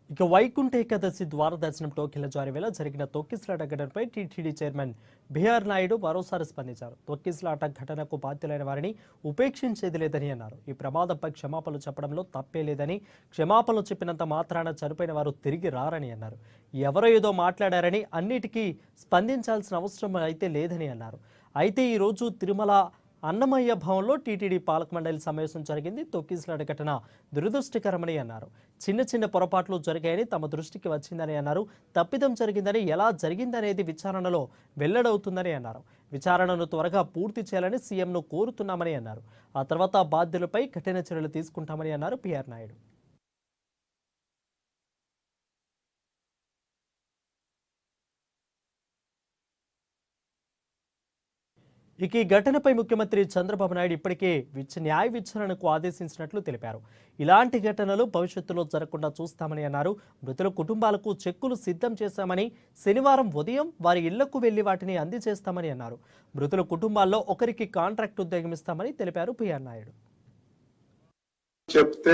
ఇక వైకుంఠ ఏకాదశి ద్వార దర్శనం టోకెన్ల జారీ వేళ జరిగిన తొక్కిసలాట ఘటనపై టీటీడీ చైర్మన్ బిఆర్ నాయుడు మరోసారి స్పందించారు. తొక్కిసలాట ఘటనకు బాధ్యులైన వారిని ఉపేక్షించేది లేదని అన్నారు. ఈ ప్రమాదంపై క్షమాపణలు చెప్పడంలో తప్పే లేదని, క్షమాపణలు చెప్పినంత మాత్రాన చనిపోయిన వారు తిరిగి రారని అన్నారు. ఎవరో ఏదో మాట్లాడారని అన్నిటికీ స్పందించాల్సిన అవసరం అయితే లేదని అన్నారు. అయితే ఈరోజు తిరుమల అన్నమయ్య భవన్లో టీటీడీ పాలక మండలి సమావేశం జరిగింది. తొక్కిసలాట ఘటన దురదృష్టకరమని అన్నారు. చిన్న చిన్న పొరపాట్లు జరిగాయని తమ దృష్టికి వచ్చిందని అన్నారు. తప్పిదం జరిగిందని, ఎలా జరిగిందనేది విచారణలో వెల్లడవుతుందని అన్నారు. విచారణను త్వరగా పూర్తి చేయాలని సీఎంను కోరుతున్నామని అన్నారు. ఆ తర్వాత బాధ్యులపై కఠిన చర్యలు తీసుకుంటామని అన్నారు పిఆర్ నాయుడు. ఇక ఈ ఘటనపై ముఖ్యమంత్రి చంద్రబాబు నాయుడు ఇప్పటికే న్యాయ విచారణకు ఆదేశించినట్లు తెలిపారు. ఇలాంటి ఘటనలు భవిష్యత్తులో జరగకుండా చూస్తామని అన్నారు. మృతుల కుటుంబాలకు చెక్కులు సిద్ధం చేశామని, శనివారం ఉదయం వారి ఇళ్లకు వెళ్లి వాటిని అందజేస్తామని అన్నారు. మృతుల కుటుంబాల్లో ఒకరికి కాంట్రాక్ట్ ఉద్యోగం ఇస్తామని తెలిపారు పిఆర్ నాయుడు. చెప్తే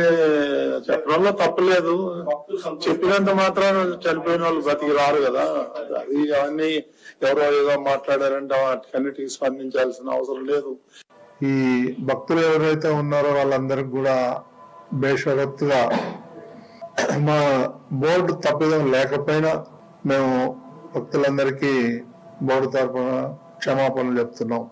చెప్పడంలో తప్పలేదు. చెప్పినంత మాత్రం చనిపోయిన వాళ్ళు బతికి రారు కదా. అది అవన్నీ ఎవరో ఏదో మాట్లాడారంటే వాటికన్నిటికీ స్పందించాల్సిన అవసరం లేదు. ఈ భక్తులు ఎవరైతే ఉన్నారో వాళ్ళందరికి కూడా బేషరత్తుగా మా బోర్డు తప్పిదం లేకపోయినా మేము భక్తులందరికీ బోర్డు తరఫున క్షమాపణలు చెప్తున్నాం.